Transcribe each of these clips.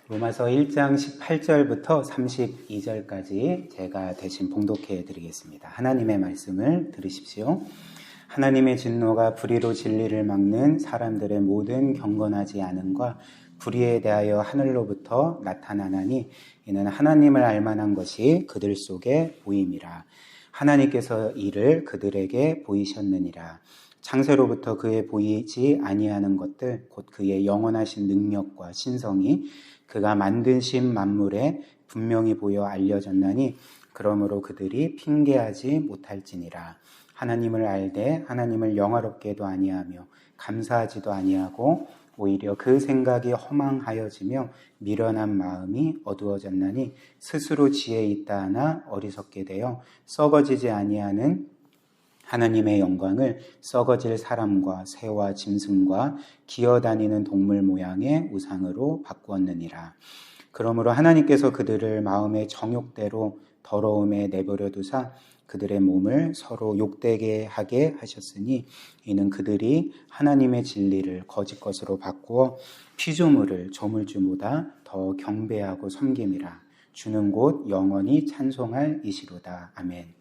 로마서 1장 18절부터 32절까지 제가 대신 봉독해 드리겠습니다. 하나님의 말씀을 들으십시오. 하나님의 진노가 불의로 진리를 막는 사람들의 모든 경건하지 않음과 불의에 대하여 하늘로부터 나타나나니 이는 하나님을 알만한 것이 그들 속에 보임이라. 하나님께서 이를 그들에게 보이셨느니라. 창세로부터 그의 보이지 아니하는 것들 곧 그의 영원하신 능력과 신성이 그가 만드신 만물에 분명히 보여 알려졌나니 그러므로 그들이 핑계하지 못할지니라. 하나님을 알되 하나님을 영화롭게도 아니하며 감사하지도 아니하고 오히려 그 생각이 허망하여지며 미련한 마음이 어두워졌나니 스스로 지혜 있다 하나 어리석게 되어 썩어지지 아니하는 하나님의 영광을 썩어질 사람과 새와 짐승과 기어다니는 동물 모양의 우상으로 바꾸었느니라. 그러므로 하나님께서 그들을 마음의 정욕대로 더러움에 내버려 두사 그들의 몸을 서로 욕되게 하게 하셨으니 이는 그들이 하나님의 진리를 거짓 것으로 바꾸어 피조물을 조물주보다 더 경배하고 섬김이라. 주는 곧 영원히 찬송할 이시로다. 아멘.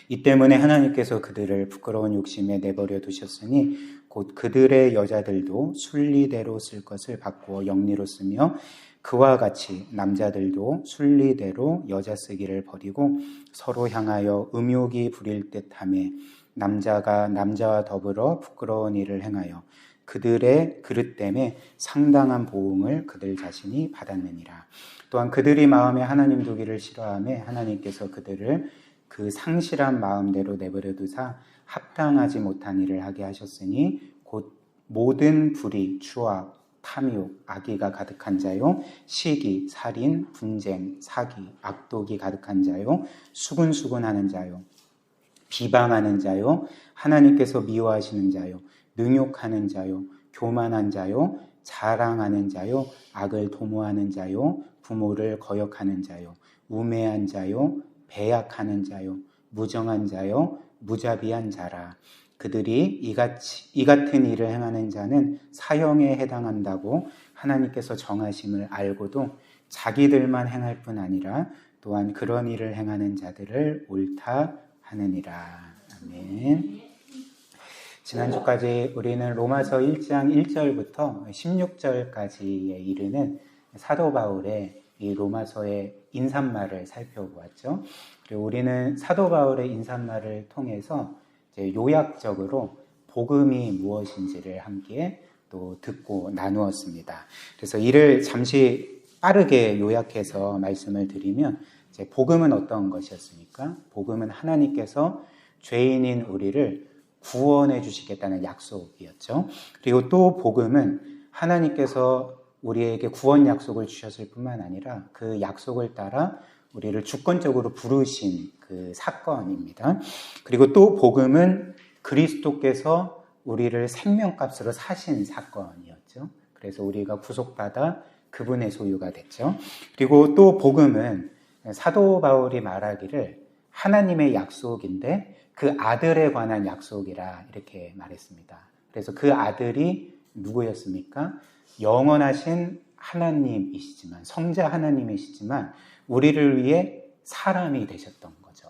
이 때문에 하나님께서 그들을 부끄러운 욕심에 내버려 두셨으니 곧 그들의 여자들도 순리대로 쓸 것을 바꾸어 영리로 쓰며 그와 같이 남자들도 순리대로 여자 쓰기를 버리고 서로 향하여 음욕이 부릴 듯하며 남자가 남자와 더불어 부끄러운 일을 행하여 그들의 그릇됨에 상당한 보응을 그들 자신이 받았느니라. 또한 그들이 마음에 하나님 두기를 싫어하며 하나님께서 그들을 그 상실한 마음대로 내버려 두사 합당하지 못한 일을 하게 하셨으니 곧 모든 불의, 추악, 탐욕, 악의가 가득한 자요, 시기, 살인, 분쟁, 사기, 악독이 가득한 자요, 수군수군하는 자요, 비방하는 자요, 하나님께서 미워하시는 자요, 능욕하는 자요, 교만한 자요, 자랑하는 자요, 악을 도모하는 자요, 부모를 거역하는 자요, 우매한 자요, 배약하는 자요, 무정한 자요, 무자비한 자라. 그들이 이 같은 일을 행하는 자는 사형에 해당한다고 하나님께서 정하심을 알고도 자기들만 행할 뿐 아니라 또한 그런 일을 행하는 자들을 옳다 하느니라. 아멘. 지난주까지 우리는 로마서 1장 1절부터 16절까지에 이르는 사도 바울의 이 로마서의 인사말을 살펴보았죠. 그리고 우리는 사도 바울의 인사말을 통해서 이제 요약적으로 복음이 무엇인지를 함께 또 듣고 나누었습니다. 그래서 이를 잠시 빠르게 요약해서 말씀을 드리면 이제 복음은 어떤 것이었습니까? 복음은 하나님께서 죄인인 우리를 구원해 주시겠다는 약속이었죠. 그리고 또 복음은 하나님께서 우리에게 구원 약속을 주셨을 뿐만 아니라 그 약속을 따라 우리를 주권적으로 부르신 그 사건입니다. 그리고 또 복음은 그리스도께서 우리를 생명값으로 사신 사건이었죠. 그래서 우리가 구속받아 그분의 소유가 됐죠. 그리고 또 복음은 사도 바울이 말하기를 하나님의 약속인데 그 아들에 관한 약속이라 이렇게 말했습니다. 그래서 그 아들이 누구였습니까? 영원하신 하나님이시지만 성자 하나님이시지만 우리를 위해 사람이 되셨던 거죠.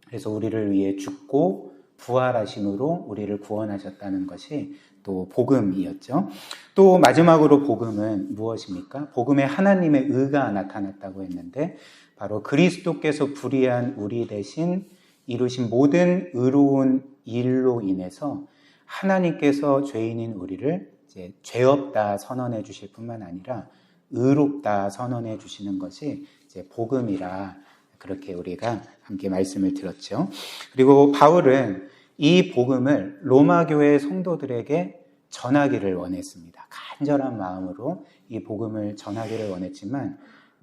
그래서 우리를 위해 죽고 부활하심으로 우리를 구원하셨다는 것이 또 복음이었죠. 또 마지막으로 복음은 무엇입니까? 복음에 하나님의 의가 나타났다고 했는데 바로 그리스도께서 불의한 우리 대신 이루신 모든 의로운 일로 인해서 하나님께서 죄인인 우리를 이제 죄 없다 선언해 주실 뿐만 아니라 의롭다 선언해 주시는 것이 이제 복음이라 그렇게 우리가 함께 말씀을 들었죠. 그리고 바울은 이 복음을 로마 교회 성도들에게 전하기를 원했습니다. 간절한 마음으로 이 복음을 전하기를 원했지만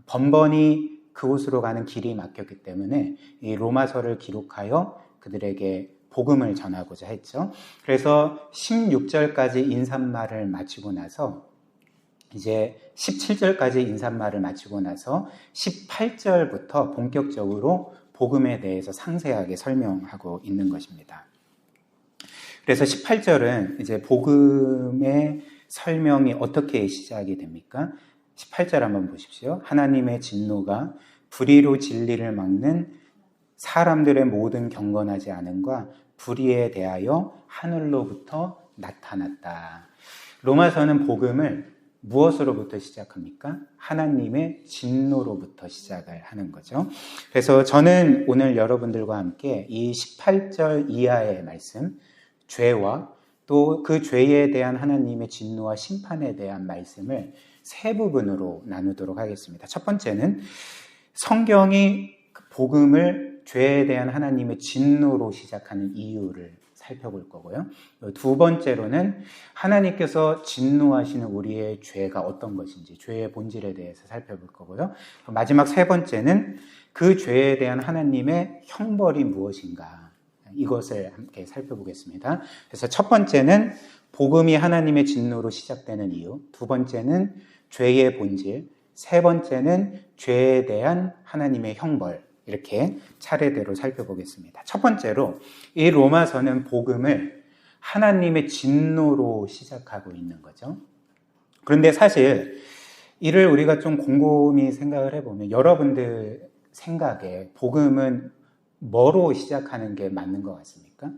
번번이 그곳으로 가는 길이 막혔기 때문에 이 로마서를 기록하여 그들에게 복음을 전하고자 했죠. 그래서 16절까지 인사말을 마치고 나서 이제 17절까지 인사말을 마치고 나서 18절부터 본격적으로 복음에 대해서 상세하게 설명하고 있는 것입니다. 그래서 18절은 이제 복음의 설명이 어떻게 시작이 됩니까? 18절 한번 보십시오. 하나님의 진노가 불의로 진리를 막는 사람들의 모든 경건하지 않음과 불의에 대하여 하늘로부터 나타났다. 로마서는 복음을 무엇으로부터 시작합니까? 하나님의 진노로부터 시작을 하는 거죠. 그래서 저는 오늘 여러분들과 함께 이 18절 이하의 말씀, 죄와 또 그 죄에 대한 하나님의 진노와 심판에 대한 말씀을 세 부분으로 나누도록 하겠습니다. 첫 번째는 성경이 복음을 죄에 대한 하나님의 진노로 시작하는 이유를 살펴볼 거고요. 두 번째로는 하나님께서 진노하시는 우리의 죄가 어떤 것인지, 죄의 본질에 대해서 살펴볼 거고요. 마지막 세 번째는 그 죄에 대한 하나님의 형벌이 무엇인가, 이것을 함께 살펴보겠습니다. 그래서 첫 번째는 복음이 하나님의 진노로 시작되는 이유, 두 번째는 죄의 본질, 세 번째는 죄에 대한 하나님의 형벌, 이렇게 차례대로 살펴보겠습니다. 첫 번째로 이 로마서는 복음을 하나님의 진노로 시작하고 있는 거죠. 그런데 사실 이를 우리가 좀 곰곰이 생각을 해보면 여러분들 생각에 복음은 뭐로 시작하는 게 맞는 것 같습니까?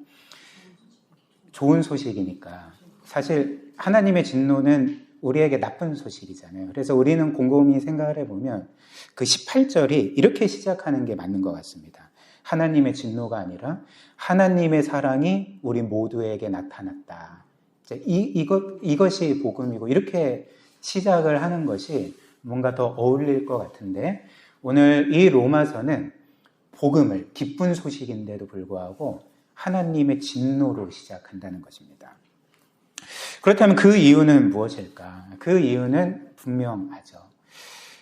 좋은 소식이니까. 사실 하나님의 진노는 우리에게 나쁜 소식이잖아요. 그래서 우리는 곰곰이 생각을 해보면 그 18절이 이렇게 시작하는 게 맞는 것 같습니다. 하나님의 진노가 아니라 하나님의 사랑이 우리 모두에게 나타났다. 이것이 복음이고, 이렇게 시작을 하는 것이 뭔가 더 어울릴 것 같은데, 오늘 이 로마서는 복음을, 기쁜 소식인데도 불구하고 하나님의 진노로 시작한다는 것입니다. 그렇다면 그 이유는 무엇일까? 그 이유는 분명하죠.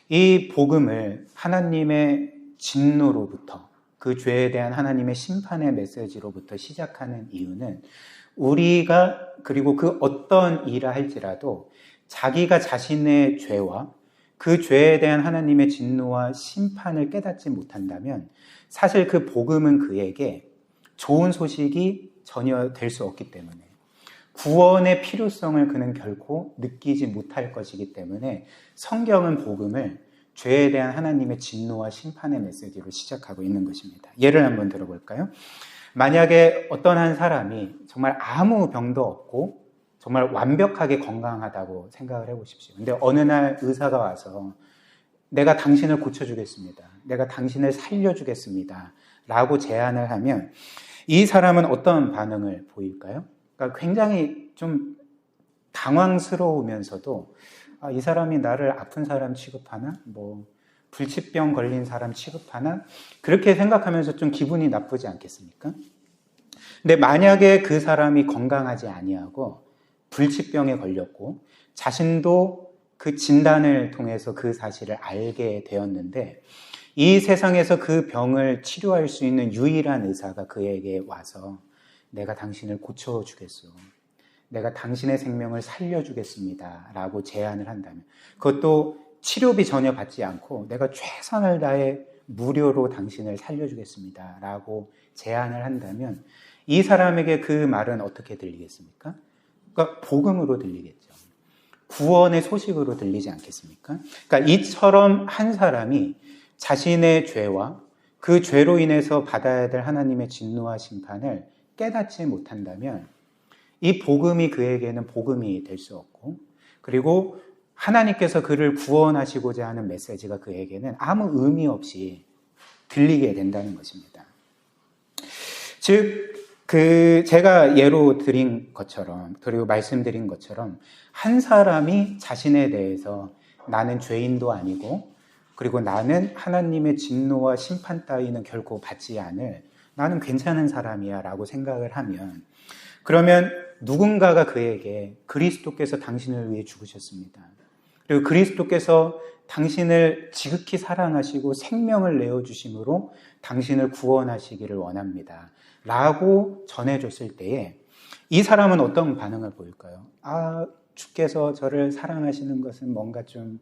이 복음을 하나님의 진노로부터, 그 죄에 대한 하나님의 심판의 메시지로부터 시작하는 이유는 우리가, 그리고 그 어떤 일을 할지라도 자기가 자신의 죄와 그 죄에 대한 하나님의 진노와 심판을 깨닫지 못한다면 사실 그 복음은 그에게 좋은 소식이 전혀 될 수 없기 때문에, 구원의 필요성을 그는 결코 느끼지 못할 것이기 때문에 성경은 복음을 죄에 대한 하나님의 진노와 심판의 메시지로 시작하고 있는 것입니다. 예를 한번 들어볼까요? 만약에 어떤 한 사람이 정말 아무 병도 없고 정말 완벽하게 건강하다고 생각을 해보십시오. 근데 어느 날 의사가 와서 내가 당신을 고쳐주겠습니다, 내가 당신을 살려주겠습니다 라고 제안을 하면 이 사람은 어떤 반응을 보일까요? 그러니까 굉장히 좀 당황스러우면서도 이 사람이 나를 아픈 사람 취급하나? 뭐 불치병 걸린 사람 취급하나? 그렇게 생각하면서 좀 기분이 나쁘지 않겠습니까? 근데 만약에 그 사람이 건강하지 아니하고 불치병에 걸렸고 자신도 그 진단을 통해서 그 사실을 알게 되었는데 이 세상에서 그 병을 치료할 수 있는 유일한 의사가 그에게 와서 내가 당신을 고쳐주겠소, 내가 당신의 생명을 살려주겠습니다 라고 제안을 한다면, 그것도 치료비 전혀 받지 않고 내가 최선을 다해 무료로 당신을 살려주겠습니다 라고 제안을 한다면 이 사람에게 그 말은 어떻게 들리겠습니까? 그러니까 복음으로 들리겠죠. 구원의 소식으로 들리지 않겠습니까? 그러니까 이처럼 한 사람이 자신의 죄와 그 죄로 인해서 받아야 될 하나님의 진노와 심판을 깨닫지 못한다면 이 복음이 그에게는 복음이 될 수 없고, 그리고 하나님께서 그를 구원하시고자 하는 메시지가 그에게는 아무 의미 없이 들리게 된다는 것입니다. 즉, 제가 예로 드린 것처럼, 그리고 말씀드린 것처럼 한 사람이 자신에 대해서 나는 죄인도 아니고, 그리고 나는 하나님의 진노와 심판 따위는 결코 받지 않을, 나는 괜찮은 사람이야 라고 생각을 하면, 그러면 누군가가 그에게 그리스도께서 당신을 위해 죽으셨습니다, 그리고 그리스도께서 당신을 지극히 사랑하시고 생명을 내어주심으로 당신을 구원하시기를 원합니다 라고 전해줬을 때에 이 사람은 어떤 반응을 보일까요? 주께서 저를 사랑하시는 것은 뭔가 좀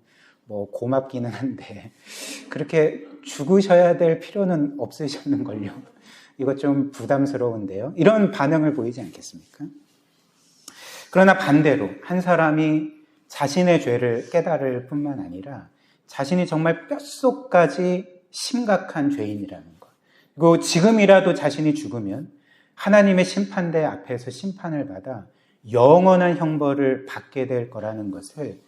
고맙기는 한데 그렇게 죽으셔야 될 필요는 없으셨는걸요, 이거 좀 부담스러운데요, 이런 반응을 보이지 않겠습니까? 그러나 반대로 한 사람이 자신의 죄를 깨달을 뿐만 아니라 자신이 정말 뼛속까지 심각한 죄인이라는 것. 그리고 지금이라도 자신이 죽으면 하나님의 심판대 앞에서 심판을 받아 영원한 형벌을 받게 될 거라는 것을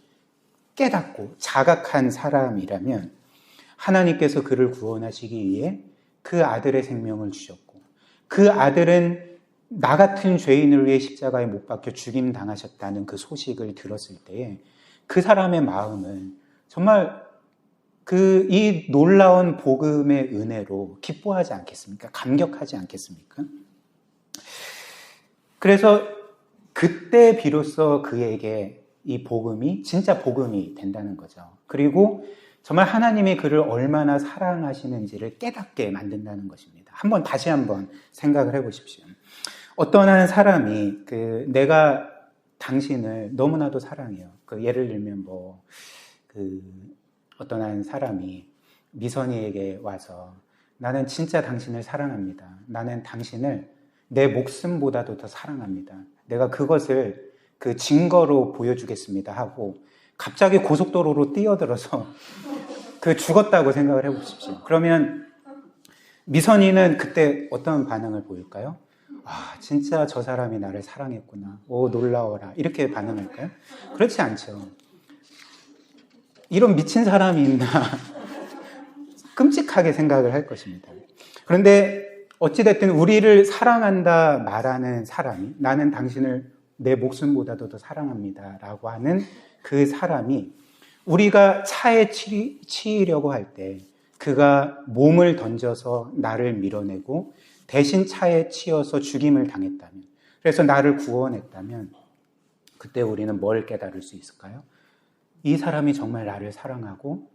깨닫고 자각한 사람이라면 하나님께서 그를 구원하시기 위해 그 아들의 생명을 주셨고 그 아들은 나 같은 죄인을 위해 십자가에 못 박혀 죽임 당하셨다는 그 소식을 들었을 때에 그 사람의 마음은 정말 이 놀라운 복음의 은혜로 기뻐하지 않겠습니까? 감격하지 않겠습니까? 그래서 그때 비로소 그에게 이 복음이 진짜 복음이 된다는 거죠. 그리고 정말 하나님이 그를 얼마나 사랑하시는지를 깨닫게 만든다는 것입니다. 다시 한번 생각을 해보십시오. 어떤 한 사람이 내가 당신을 너무나도 사랑해요. 예를 들면 어떤 한 사람이 미선이에게 와서 나는 진짜 당신을 사랑합니다. 나는 당신을 내 목숨보다도 더 사랑합니다. 내가 그것을 증거로 보여주겠습니다 하고 갑자기 고속도로로 뛰어들어서 죽었다고 생각을 해보십시오. 그러면 미선이는 그때 어떤 반응을 보일까요? 진짜 저 사람이 나를 사랑했구나. 오, 놀라워라. 이렇게 반응할까요? 그렇지 않죠. 이런 미친 사람이 있나. 끔찍하게 생각을 할 것입니다. 그런데 어찌됐든 우리를 사랑한다 말하는 사람이 나는 당신을 내 목숨보다도 더 사랑합니다 라고 하는 그 사람이 우리가 차에 치이려고 할 때 그가 몸을 던져서 나를 밀어내고 대신 차에 치여서 죽임을 당했다면, 그래서 나를 구원했다면 그때 우리는 뭘 깨달을 수 있을까요? 이 사람이 정말 나를 사랑하고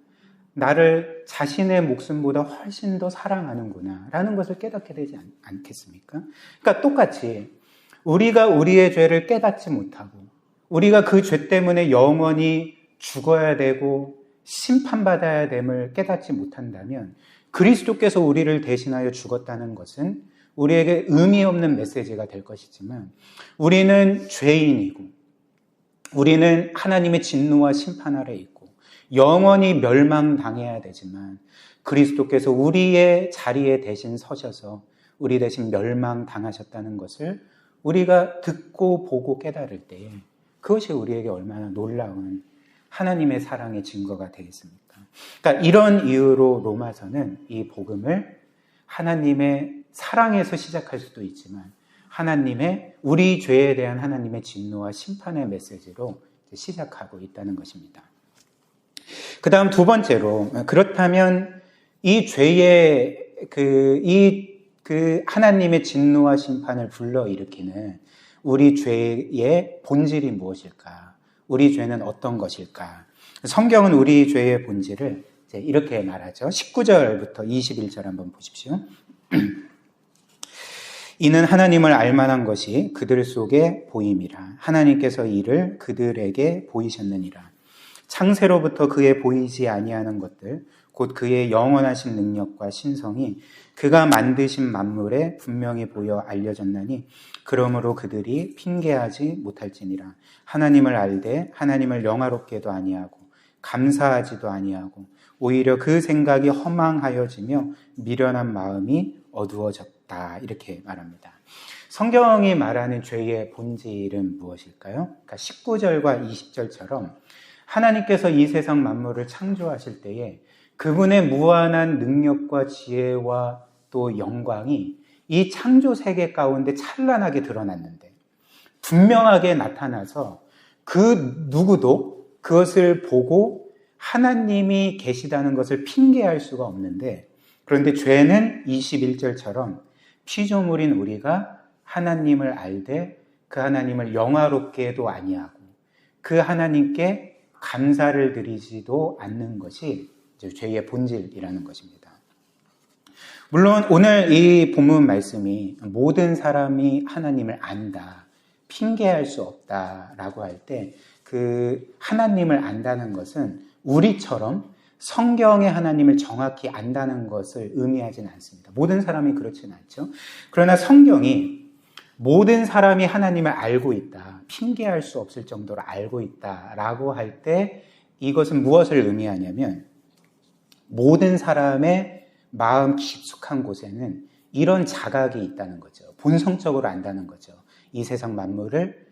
나를 자신의 목숨보다 훨씬 더 사랑하는구나 라는 것을 깨닫게 되지 않겠습니까? 그러니까 똑같이 우리가 우리의 죄를 깨닫지 못하고 우리가 그 죄 때문에 영원히 죽어야 되고 심판받아야 됨을 깨닫지 못한다면 그리스도께서 우리를 대신하여 죽었다는 것은 우리에게 의미 없는 메시지가 될 것이지만 우리는 죄인이고 우리는 하나님의 진노와 심판 아래 있고 영원히 멸망당해야 되지만 그리스도께서 우리의 자리에 대신 서셔서 우리 대신 멸망당하셨다는 것을 우리가 듣고 보고 깨달을 때에 그것이 우리에게 얼마나 놀라운 하나님의 사랑의 증거가 되겠습니까? 그러니까 이런 이유로 로마서는 이 복음을 하나님의 사랑에서 시작할 수도 있지만 하나님의 우리 죄에 대한 하나님의 진노와 심판의 메시지로 시작하고 있다는 것입니다. 그 다음 두 번째로 그렇다면 이 죄의 하나님의 진노와 심판을 불러일으키는 우리 죄의 본질이 무엇일까? 우리 죄는 어떤 것일까? 성경은 우리 죄의 본질을 이렇게 말하죠. 19절부터 21절 한번 보십시오. 이는 하나님을 알만한 것이 그들 속에 보임이라. 하나님께서 이를 그들에게 보이셨느니라. 창세로부터 그의 보이지 아니하는 것들 곧 그의 영원하신 능력과 신성이 그가 만드신 만물에 분명히 보여 알려졌나니 그러므로 그들이 핑계하지 못할지니라. 하나님을 알되 하나님을 영화롭게도 아니하고 감사하지도 아니하고 오히려 그 생각이 허망하여지며 미련한 마음이 어두워졌다. 이렇게 말합니다. 성경이 말하는 죄의 본질은 무엇일까요? 그러니까 19절과 20절처럼 하나님께서 이 세상 만물을 창조하실 때에 그분의 무한한 능력과 지혜와 또 영광이 이 창조 세계 가운데 찬란하게 드러났는데 분명하게 나타나서 그 누구도 그것을 보고 하나님이 계시다는 것을 핑계할 수가 없는데 그런데 죄는 21절처럼 피조물인 우리가 하나님을 알되 그 하나님을 영화롭게도 아니하고 그 하나님께 감사를 드리지도 않는 것이 죄의 본질이라는 것입니다. 물론 오늘 이 본문 말씀이 모든 사람이 하나님을 안다, 핑계할 수 없다라고 할 때 그 하나님을 안다는 것은 우리처럼 성경의 하나님을 정확히 안다는 것을 의미하지는 않습니다. 모든 사람이 그렇지는 않죠. 그러나 성경이 모든 사람이 하나님을 알고 있다, 핑계할 수 없을 정도로 알고 있다라고 할 때 이것은 무엇을 의미하냐면 모든 사람의 마음 깊숙한 곳에는 이런 자각이 있다는 거죠. 본성적으로 안다는 거죠. 이 세상 만물을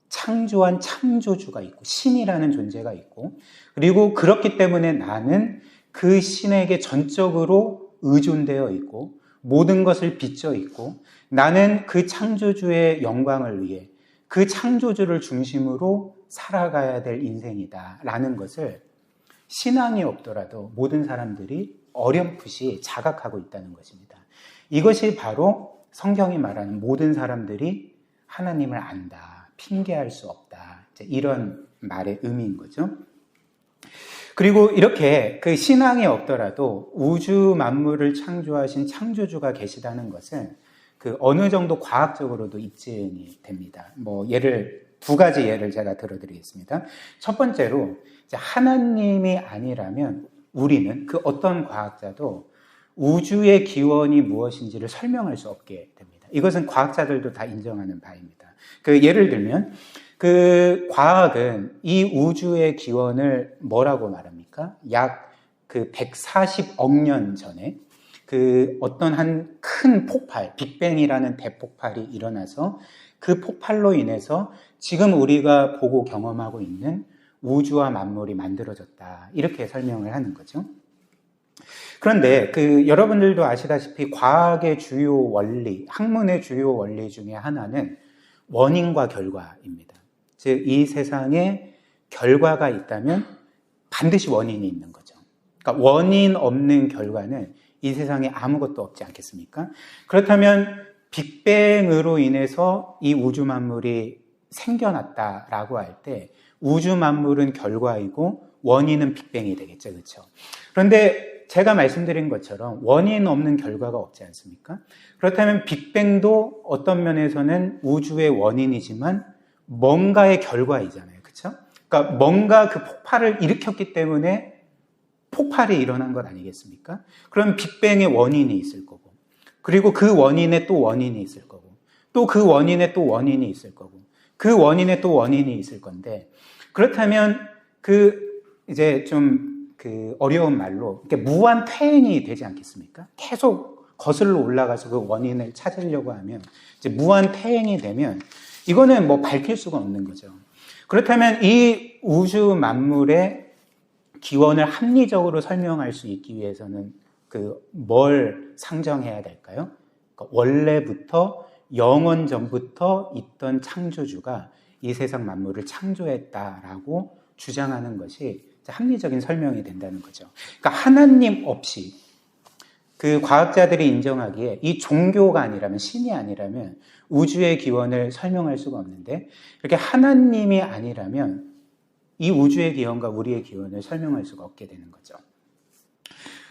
창조한 창조주가 있고 신이라는 존재가 있고, 그리고 그렇기 때문에 나는 그 신에게 전적으로 의존되어 있고 모든 것을 빚져 있고 나는 그 창조주의 영광을 위해 그 창조주를 중심으로 살아가야 될 인생이다 라는 것을 신앙이 없더라도 모든 사람들이 어렴풋이 자각하고 있다는 것입니다. 이것이 바로 성경이 말하는 모든 사람들이 하나님을 안다, 핑계할 수 없다, 이런 말의 의미인 거죠. 그리고 이렇게 그 신앙이 없더라도 우주 만물을 창조하신 창조주가 계시다는 것은 그 어느 정도 과학적으로도 입증이 됩니다. 두 가지 예를 제가 들어드리겠습니다. 첫 번째로 하나님이 아니라면 우리는 그 어떤 과학자도 우주의 기원이 무엇인지를 설명할 수 없게 됩니다. 이것은 과학자들도 다 인정하는 바입니다. 그 예를 들면 그 과학은 이 우주의 기원을 뭐라고 말합니까? 약 그 140억 년 전에 그 어떤 한 큰 폭발, 빅뱅이라는 대폭발이 일어나서 그 폭발로 인해서 지금 우리가 보고 경험하고 있는 우주와 만물이 만들어졌다. 이렇게 설명을 하는 거죠. 그런데 여러분들도 아시다시피 과학의 주요 원리, 학문의 주요 원리 중에 하나는 원인과 결과입니다. 즉, 이 세상에 결과가 있다면 반드시 원인이 있는 거죠. 그러니까 원인 없는 결과는 이 세상에 아무것도 없지 않겠습니까? 그렇다면 빅뱅으로 인해서 이 우주 만물이 생겨났다라고 할 때 우주 만물은 결과이고 원인은 빅뱅이 되겠죠. 그렇죠? 그런데 제가 말씀드린 것처럼 원인 없는 결과가 없지 않습니까? 그렇다면 빅뱅도 어떤 면에서는 우주의 원인이지만 뭔가의 결과이잖아요. 그렇죠? 그러니까 뭔가 그 폭발을 일으켰기 때문에 폭발이 일어난 것 아니겠습니까? 그럼 빅뱅의 원인이 있을 거고, 그리고 그 원인에 또 원인이 있을 거고, 또 그 원인에 또 원인이 있을 거고, 그 원인에 또 원인이 있을 건데, 그렇다면 이제 좀 어려운 말로 이렇게 무한 퇴행이 되지 않겠습니까? 계속 거슬러 올라가서 그 원인을 찾으려고 하면 이제 무한 퇴행이 되면 이거는 밝힐 수가 없는 거죠. 그렇다면 이 우주 만물의 기원을 합리적으로 설명할 수 있기 위해서는 뭘 상정해야 될까요? 그러니까 원래부터 영원 전부터 있던 창조주가 이 세상 만물을 창조했다라고 주장하는 것이 합리적인 설명이 된다는 거죠. 그러니까 하나님 없이 그 과학자들이 인정하기에 이 종교가 아니라면, 신이 아니라면 우주의 기원을 설명할 수가 없는데, 이렇게 하나님이 아니라면 이 우주의 기원과 우리의 기원을 설명할 수가 없게 되는 거죠.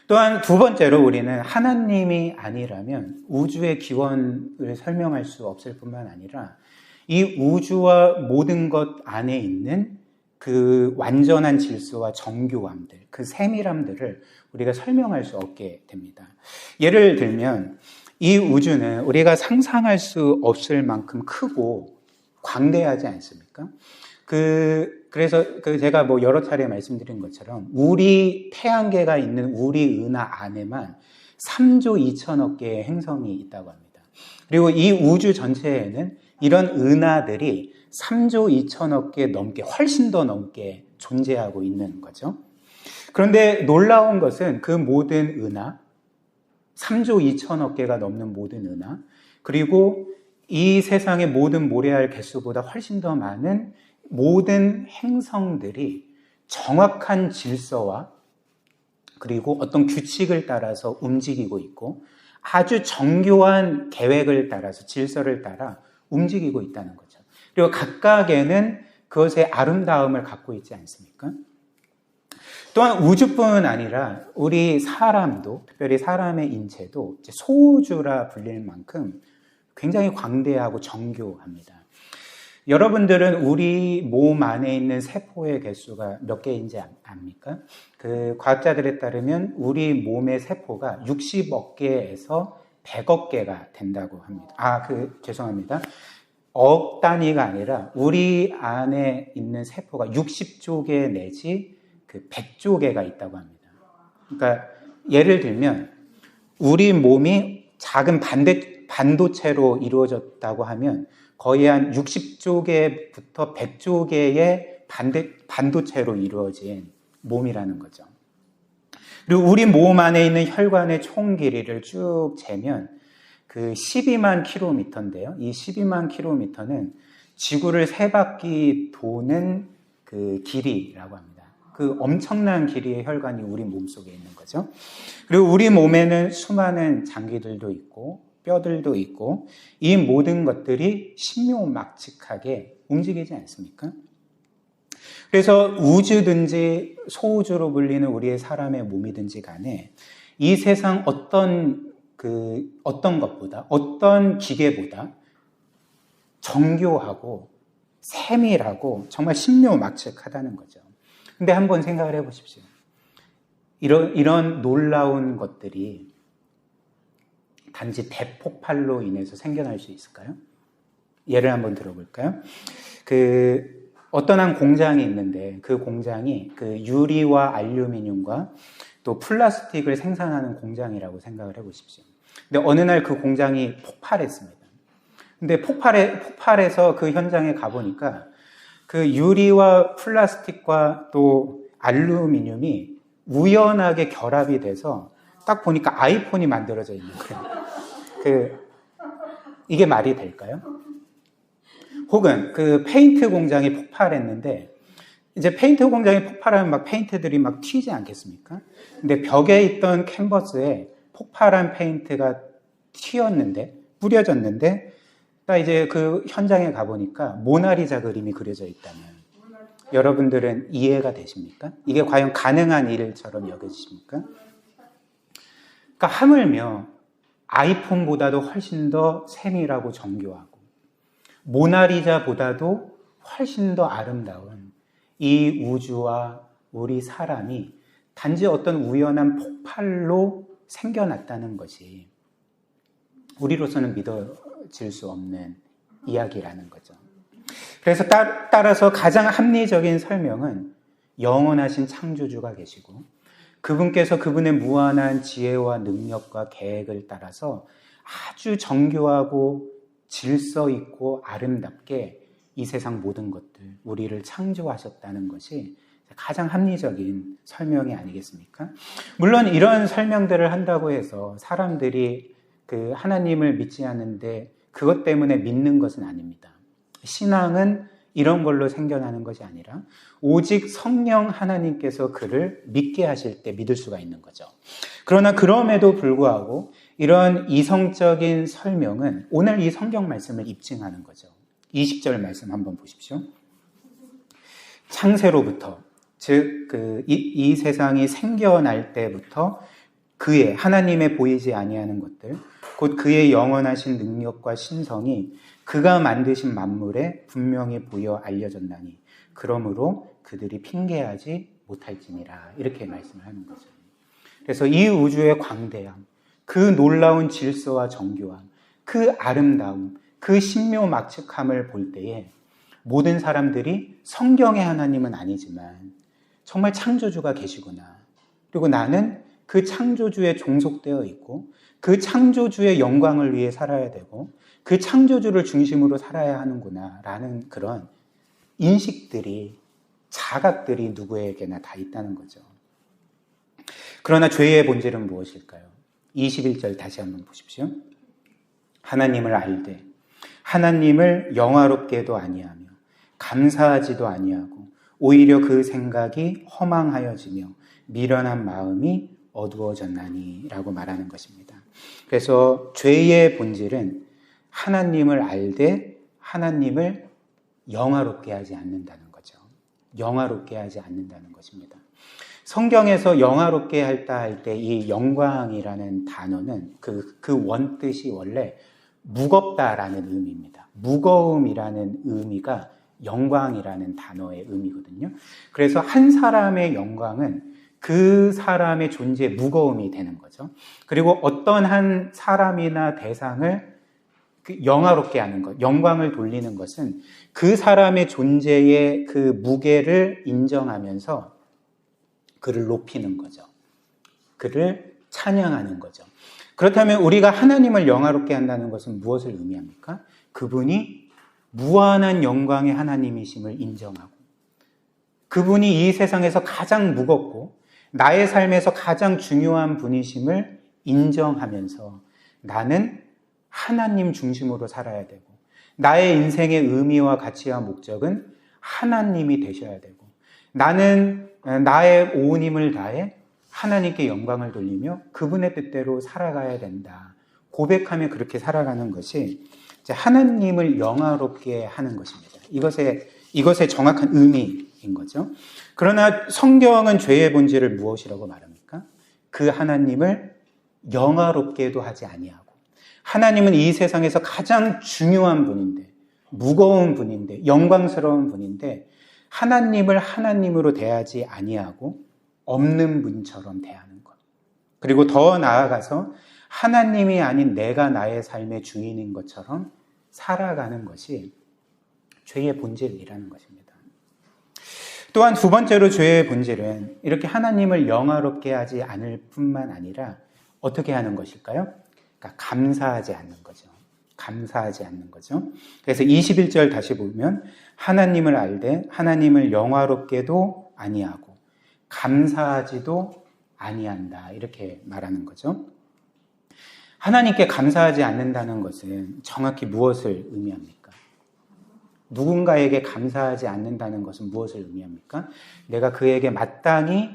또한 두 번째로 우리는 하나님이 아니라면 우주의 기원을 설명할 수 없을 뿐만 아니라 이 우주와 모든 것 안에 있는 그 완전한 질서와 정교함들, 그 세밀함들을 우리가 설명할 수 없게 됩니다. 예를 들면 이 우주는 우리가 상상할 수 없을 만큼 크고 광대하지 않습니까? 그래서 제가 여러 차례 말씀드린 것처럼 우리 태양계가 있는 우리 은하 안에만 3조 2천억 개의 행성이 있다고 합니다. 그리고 이 우주 전체에는 이런 은하들이 3조 2천억 개 넘게, 훨씬 더 넘게 존재하고 있는 거죠. 그런데 놀라운 것은 그 모든 은하, 3조 2천억 개가 넘는 모든 은하, 그리고 이 세상의 모든 모래알 개수보다 훨씬 더 많은 모든 행성들이 정확한 질서와 그리고 어떤 규칙을 따라서 움직이고 있고 아주 정교한 계획을 따라서, 질서를 따라 움직이고 있다는 거죠. 그리고 각각에는 그것의 아름다움을 갖고 있지 않습니까? 또한 우주뿐 아니라 우리 사람도, 특별히 사람의 인체도 소우주라 불릴 만큼 굉장히 광대하고 정교합니다. 여러분들은 우리 몸 안에 있는 세포의 개수가 몇 개인지 압니까? 과학자들에 따르면 우리 몸의 세포가 60억 개에서 100억 개가 된다고 합니다. 죄송합니다. 억 단위가 아니라 우리 안에 있는 세포가 60조 개 내지 100조 개가 있다고 합니다. 그러니까 예를 들면 우리 몸이 작은 반도체로 이루어졌다고 하면 거의 한 60조 개부터 100조 개의 반도체로 이루어진 몸이라는 거죠. 그리고 우리 몸 안에 있는 혈관의 총 길이를 쭉 재면 12만 킬로미터인데요. 이 12만 킬로미터는 지구를 3바퀴 도는 길이라고 합니다. 엄청난 길이의 혈관이 우리 몸 속에 있는 거죠. 그리고 우리 몸에는 수많은 장기들도 있고 뼈들도 있고 이 모든 것들이 신묘막측하게 움직이지 않습니까? 그래서 우주든지 소우주로 불리는 우리의 사람의 몸이든지 간에 이 세상 어떤 것보다, 어떤 기계보다 정교하고 세밀하고 정말 신묘막측하다는 거죠. 근데 한번 생각을 해보십시오. 이런 놀라운 것들이 단지 대폭발로 인해서 생겨날 수 있을까요? 예를 한번 들어볼까요? 어떤 한 공장이 있는데 그 공장이 유리와 알루미늄과 또 플라스틱을 생산하는 공장이라고 생각을 해보십시오. 근데 어느 날 그 공장이 폭발했습니다. 근데 폭발해서 그 현장에 가보니까 유리와 플라스틱과 또 알루미늄이 우연하게 결합이 돼서 딱 보니까 아이폰이 만들어져 있는 거예요. 이게 말이 될까요? 혹은 페인트 공장이 폭발했는데 이제 페인트 공장이 폭발하면 막 페인트들이 막 튀지 않겠습니까? 근데 벽에 있던 캔버스에 폭발한 페인트가 뿌려졌는데 딱 이제 현장에 가보니까 모나리자 그림이 그려져 있다면 여러분들은 이해가 되십니까? 이게 과연 가능한 일처럼 여겨지십니까? 그러니까 하물며 아이폰보다도 훨씬 더 세밀하고 정교하고 모나리자보다도 훨씬 더 아름다운 이 우주와 우리 사람이 단지 어떤 우연한 폭발로 생겨났다는 것이 우리로서는 믿어질 수 없는 이야기라는 거죠. 그래서 따라서 가장 합리적인 설명은 영원하신 창조주가 계시고 그분께서 그분의 무한한 지혜와 능력과 계획을 따라서 아주 정교하고 질서 있고 아름답게 이 세상 모든 것들, 우리를 창조하셨다는 것이 가장 합리적인 설명이 아니겠습니까? 물론 이런 설명들을 한다고 해서 사람들이 하나님을 믿지 않는데 그것 때문에 믿는 것은 아닙니다. 신앙은 이런 걸로 생겨나는 것이 아니라 오직 성령 하나님께서 그를 믿게 하실 때 믿을 수가 있는 거죠. 그러나 그럼에도 불구하고 이런 이성적인 설명은 오늘 이 성경 말씀을 입증하는 거죠. 20절 말씀 한번 보십시오. 창세로부터 즉 이 세상이 생겨날 때부터 그의 하나님의 보이지 아니하는 것들 곧 그의 영원하신 능력과 신성이 그가 만드신 만물에 분명히 보여 알려졌나니 그러므로 그들이 핑계하지 못할지니라 이렇게 말씀을 하는 거죠. 그래서 이 우주의 광대함, 그 놀라운 질서와 정교함, 그 아름다움, 그 신묘막측함을 볼 때에 모든 사람들이 성경의 하나님은 아니지만 정말 창조주가 계시구나. 그리고 나는 그 창조주에 종속되어 있고 그 창조주의 영광을 위해 살아야 되고 그 창조주를 중심으로 살아야 하는구나 라는 그런 인식들이 자각들이 누구에게나 다 있다는 거죠. 그러나 죄의 본질은 무엇일까요? 21절 다시 한번 보십시오. 하나님을 알되 하나님을 영화롭게도 아니하며 감사하지도 아니하고 오히려 그 생각이 허망하여지며 미련한 마음이 어두워졌나니 라고 말하는 것입니다. 그래서 죄의 본질은 하나님을 알되 하나님을 영화롭게 하지 않는다는 거죠. 영화롭게 하지 않는다는 것입니다. 성경에서 영화롭게 할다 할 때 이 영광이라는 단어는 그 원뜻이 원래 무겁다라는 의미입니다. 무거움이라는 의미가 영광이라는 단어의 의미거든요. 그래서 한 사람의 영광은 그 사람의 존재의 무거움이 되는 거죠. 그리고 어떤 한 사람이나 대상을 영화롭게 하는 것, 영광을 돌리는 것은 그 사람의 존재의 그 무게를 인정하면서 그를 높이는 거죠. 그를 찬양하는 거죠. 그렇다면 우리가 하나님을 영화롭게 한다는 것은 무엇을 의미합니까? 그분이 무한한 영광의 하나님이심을 인정하고, 그분이 이 세상에서 가장 무겁고 나의 삶에서 가장 중요한 분이심을 인정하면서 나는 하나님 중심으로 살아야 되고, 나의 인생의 의미와 가치와 목적은 하나님이 되셔야 되고, 나는 나의 온 힘을 다해 하나님께 영광을 돌리며 그분의 뜻대로 살아가야 된다. 고백하며 그렇게 살아가는 것이 이제 하나님을 영화롭게 하는 것입니다. 이것의 정확한 의미인 거죠. 그러나 성경은 죄의 본질을 무엇이라고 말합니까? 그 하나님을 영화롭게도 하지 아니하고, 하나님은 이 세상에서 가장 중요한 분인데, 무거운 분인데, 영광스러운 분인데 하나님을 하나님으로 대하지 아니하고 없는 분처럼 대하는 것. 그리고 더 나아가서 하나님이 아닌 내가 나의 삶의 주인인 것처럼 살아가는 것이 죄의 본질이라는 것입니다. 또한 두 번째로 죄의 본질은 이렇게 하나님을 영화롭게 하지 않을 뿐만 아니라 어떻게 하는 것일까요? 그러니까 감사하지 않는 거죠. 감사하지 않는 거죠. 그래서 21절 다시 보면 하나님을 알되 하나님을 영화롭게도 아니하고 감사하지도 아니한다, 이렇게 말하는 거죠. 하나님께 감사하지 않는다는 것은 정확히 무엇을 의미합니까? 누군가에게 감사하지 않는다는 것은 무엇을 의미합니까? 내가 그에게 마땅히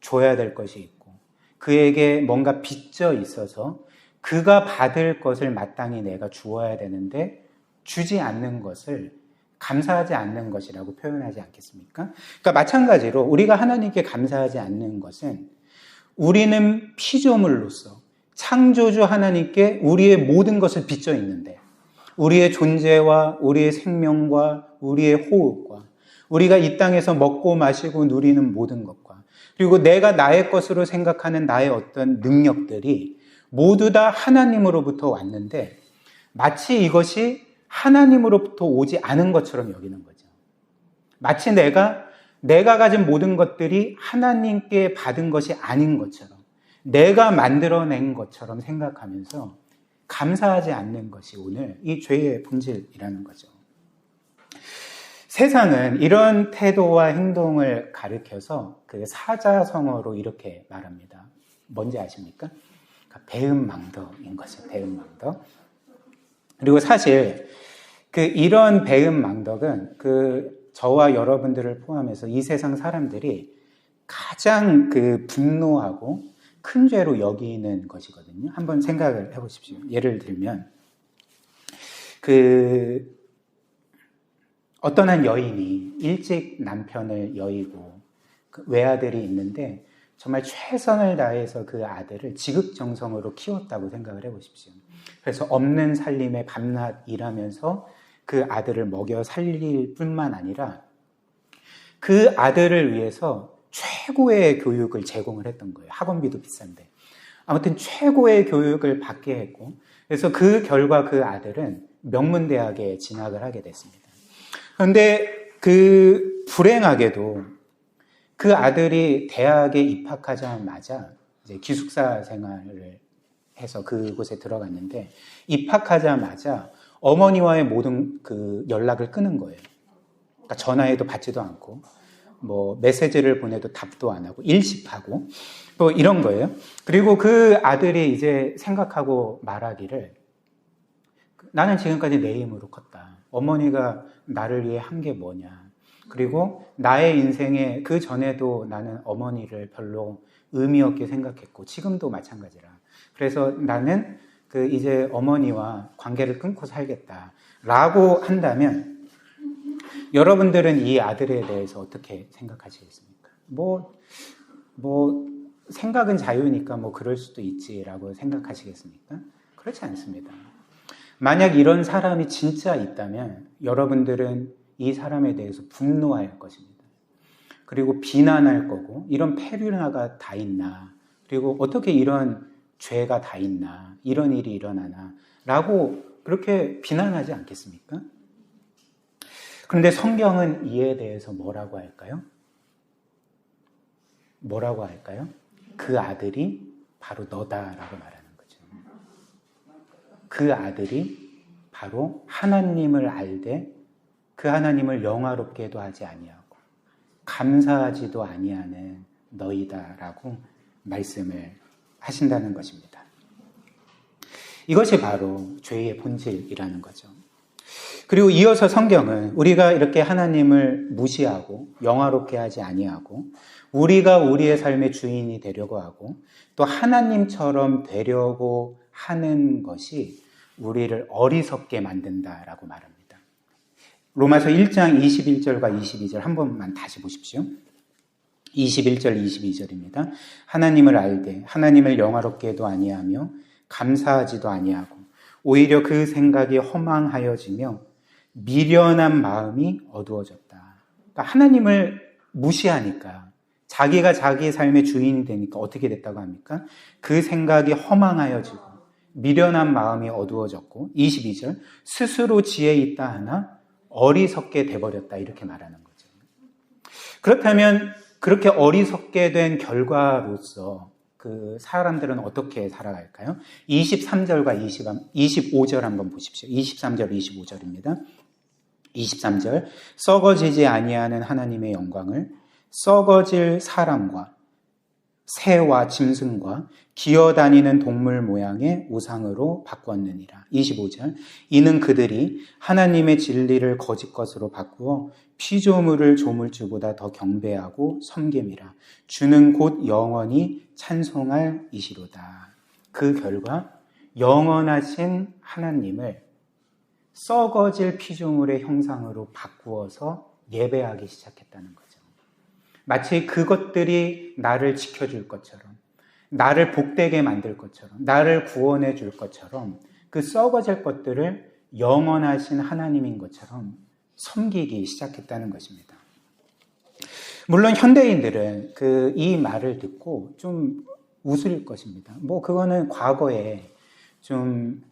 줘야 될 것이 있고, 그에게 뭔가 빚져 있어서 그가 받을 것을 마땅히 내가 주어야 되는데 주지 않는 것을 감사하지 않는 것이라고 표현하지 않겠습니까? 그러니까 마찬가지로 우리가 하나님께 감사하지 않는 것은 우리는 피조물로서 창조주 하나님께 우리의 모든 것을 빚져 있는데, 우리의 존재와 우리의 생명과 우리의 호흡과 우리가 이 땅에서 먹고 마시고 누리는 모든 것과, 그리고 내가 나의 것으로 생각하는 나의 어떤 능력들이 모두 다 하나님으로부터 왔는데 마치 이것이 하나님으로부터 오지 않은 것처럼 여기는 거죠. 마치 내가 가진 모든 것들이 하나님께 받은 것이 아닌 것처럼, 내가 만들어낸 것처럼 생각하면서 감사하지 않는 것이 오늘 이 죄의 본질이라는 거죠. 세상은 이런 태도와 행동을 가리켜서 그 사자성어로 이렇게 말합니다. 뭔지 아십니까? 배은망덕인 거죠. 배은망덕. 그리고 사실 이런 배은망덕은 저와 여러분들을 포함해서 이 세상 사람들이 가장 분노하고 큰 죄로 여기는 것이거든요. 한번 생각을 해보십시오. 예를 들면 어떤 한 여인이 일찍 남편을 여의고 외아들이 있는데 정말 최선을 다해서 그 아들을 지극정성으로 키웠다고 생각을 해보십시오. 그래서 없는 살림에 밤낮 일하면서 그 아들을 먹여 살릴 뿐만 아니라 그 아들을 위해서 최고의 교육을 제공을 했던 거예요. 학원비도 비싼데. 아무튼 최고의 교육을 받게 했고, 그래서 그 결과 그 아들은 명문대학에 진학을 하게 됐습니다. 그런데 불행하게도 그 아들이 대학에 입학하자마자 이제 기숙사 생활을 해서 그곳에 들어갔는데, 입학하자마자 어머니와의 모든 연락을 끊은 거예요. 그러니까 전화해도 받지도 않고, 메시지를 보내도 답도 안 하고, 일십하고, 이런 거예요. 그리고 그 아들이 이제 생각하고 말하기를, 나는 지금까지 내 힘으로 컸다. 어머니가 나를 위해 한 게 뭐냐. 그리고 나의 인생에 그 전에도 나는 어머니를 별로 의미 없게 생각했고 지금도 마찬가지라. 그래서 나는 이제 어머니와 관계를 끊고 살겠다라고 한다면 여러분들은 이 아들에 대해서 어떻게 생각하시겠습니까? 생각은 자유니까 그럴 수도 있지라고 생각하시겠습니까? 그렇지 않습니다. 만약 이런 사람이 진짜 있다면 여러분들은 이 사람에 대해서 분노할 것입니다. 그리고 비난할 거고, 이런 페류나가 다 있나, 그리고 어떻게 이런 죄가 다 있나, 이런 일이 일어나나 라고 그렇게 비난하지 않겠습니까? 그런데 성경은 이에 대해서 뭐라고 할까요? 뭐라고 할까요? 그 아들이 바로 너다라고 말하는 거죠. 그 아들이 바로 하나님을 알되 그 하나님을 영화롭게도 하지 아니하고 감사하지도 아니하는 너희다라고 말씀을 하신다는 것입니다. 이것이 바로 죄의 본질이라는 거죠. 그리고 이어서 성경은 우리가 이렇게 하나님을 무시하고 영화롭게 하지 아니하고 우리가 우리의 삶의 주인이 되려고 하고 또 하나님처럼 되려고 하는 것이 우리를 어리석게 만든다라고 말합니다. 로마서 1장 21절과 22절 한 번만 다시 보십시오. 21절 22절입니다. 하나님을 알되 하나님을 영화롭게도 아니하며 감사하지도 아니하고 오히려 그 생각이 허망하여지며 미련한 마음이 어두워졌다. 그러니까 하나님을 무시하니까 자기가 자기의 삶의 주인이 되니까 어떻게 됐다고 합니까? 그 생각이 허망하여지고 미련한 마음이 어두워졌고 22절 스스로 지혜 있다 하나 어리석게 돼버렸다 이렇게 말하는 거죠. 그렇다면 그렇게 어리석게 된 결과로서 그 사람들은 어떻게 살아갈까요? 23절과 25절 한번 보십시오. 23절, 25절입니다. 23절 썩어지지 아니하는 하나님의 영광을 썩어질 사람과 새와 짐승과 기어다니는 동물 모양의 우상으로 바꾸었느니라. 25절 이는 그들이 하나님의 진리를 거짓 것으로 바꾸어 피조물을 조물주보다 더 경배하고 섬김이라. 주는 곧 영원히 찬송할 이시로다. 그 결과 영원하신 하나님을 썩어질 피조물의 형상으로 바꾸어서 예배하기 시작했다는 거죠. 마치 그것들이 나를 지켜줄 것처럼, 나를 복되게 만들 것처럼, 나를 구원해 줄 것처럼 그 썩어질 것들을 영원하신 하나님인 것처럼 섬기기 시작했다는 것입니다. 물론 현대인들은 이 말을 듣고 좀 웃을 것입니다. 그거는 과거에 좀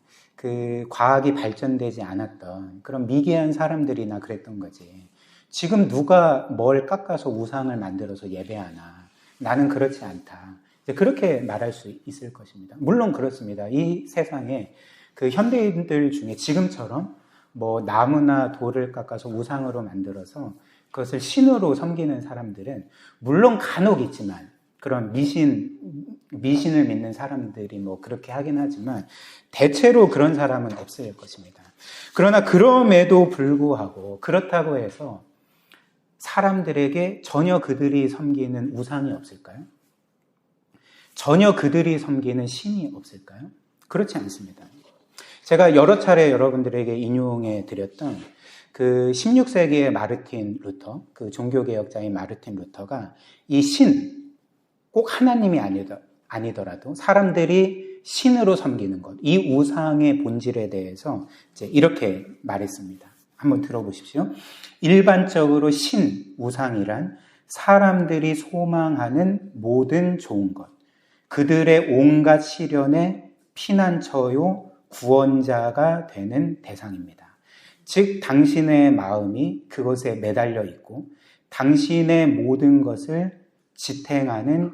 과학이 발전되지 않았던 그런 미개한 사람들이나 그랬던 거지. 지금 누가 뭘 깎아서 우상을 만들어서 예배하나. 나는 그렇지 않다. 그렇게 말할 수 있을 것입니다. 물론 그렇습니다. 이 세상에 현대인들 중에 지금처럼 나무나 돌을 깎아서 우상으로 만들어서 그것을 신으로 섬기는 사람들은 물론 간혹 있지만 그런 미신을 믿는 사람들이 그렇게 하긴 하지만 대체로 그런 사람은 없을 것입니다. 그러나 그럼에도 불구하고 그렇다고 해서 사람들에게 전혀 그들이 섬기는 우상이 없을까요? 전혀 그들이 섬기는 신이 없을까요? 그렇지 않습니다. 제가 여러 차례 여러분들에게 인용해 드렸던 16세기의 마르틴 루터, 종교개혁자인 마르틴 루터가 이 신, 꼭 하나님이 아니더라도 사람들이 신으로 섬기는 것, 이 우상의 본질에 대해서 이렇게 말했습니다. 한번 들어보십시오. 일반적으로 신, 우상이란 사람들이 소망하는 모든 좋은 것, 그들의 온갖 시련의 피난처요 구원자가 되는 대상입니다. 즉 당신의 마음이 그것에 매달려 있고 당신의 모든 것을 지탱하는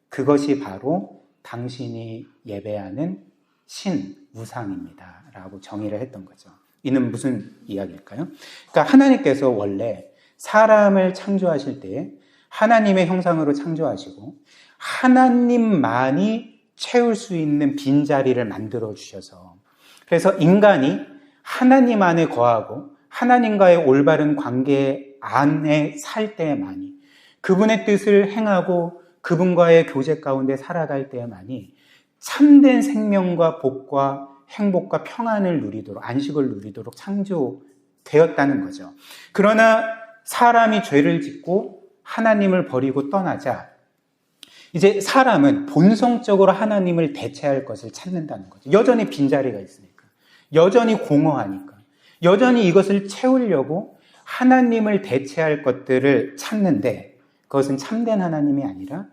그것이 바로 당신이 예배하는 신, 우상입니다 라고 정의를 했던 거죠. 이는 무슨 이야기일까요? 그러니까 하나님께서 원래 사람을 창조하실 때 하나님의 형상으로 창조하시고 하나님만이 채울 수 있는 빈자리를 만들어 주셔서 그래서 인간이 하나님 안에 거하고 하나님과의 올바른 관계 안에 살 때만이 그분의 뜻을 행하고 그분과의 교제 가운데 살아갈 때만이 참된 생명과 복과 행복과 평안을 누리도록 안식을 누리도록 창조되었다는 거죠. 그러나 사람이 죄를 짓고 하나님을 버리고 떠나자 이제 사람은 본성적으로 하나님을 대체할 것을 찾는다는 거죠. 여전히 빈자리가 있으니까. 여전히 공허하니까. 여전히 이것을 채우려고 하나님을 대체할 것들을 찾는데 그것은 참된 하나님이 아니라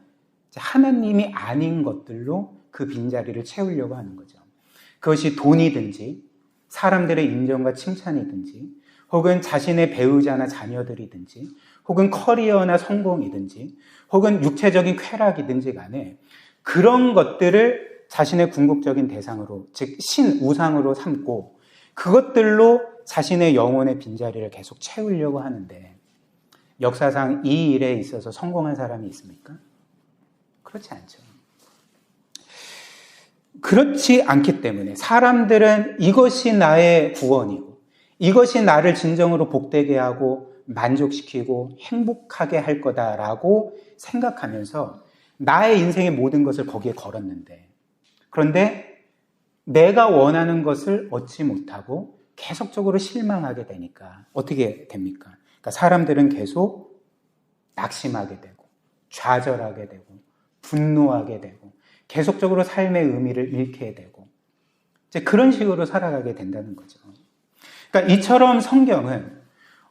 하나님이 아닌 것들로 그 빈자리를 채우려고 하는 거죠. 그것이 돈이든지 사람들의 인정과 칭찬이든지 혹은 자신의 배우자나 자녀들이든지 혹은 커리어나 성공이든지 혹은 육체적인 쾌락이든지 간에 그런 것들을 자신의 궁극적인 대상으로, 즉 신우상으로 삼고 그것들로 자신의 영혼의 빈자리를 계속 채우려고 하는데 역사상 이 일에 있어서 성공한 사람이 있습니까? 그렇지 않죠. 그렇지 않기 때문에 사람들은 이것이 나의 구원이고 이것이 나를 진정으로 복되게 하고 만족시키고 행복하게 할 거다라고 생각하면서 나의 인생의 모든 것을 거기에 걸었는데 그런데 내가 원하는 것을 얻지 못하고 계속적으로 실망하게 되니까 어떻게 됩니까? 그러니까 사람들은 계속 낙심하게 되고 좌절하게 되고 분노하게 되고 계속적으로 삶의 의미를 잃게 되고 이제 그런 식으로 살아가게 된다는 거죠. 그러니까 이처럼 성경은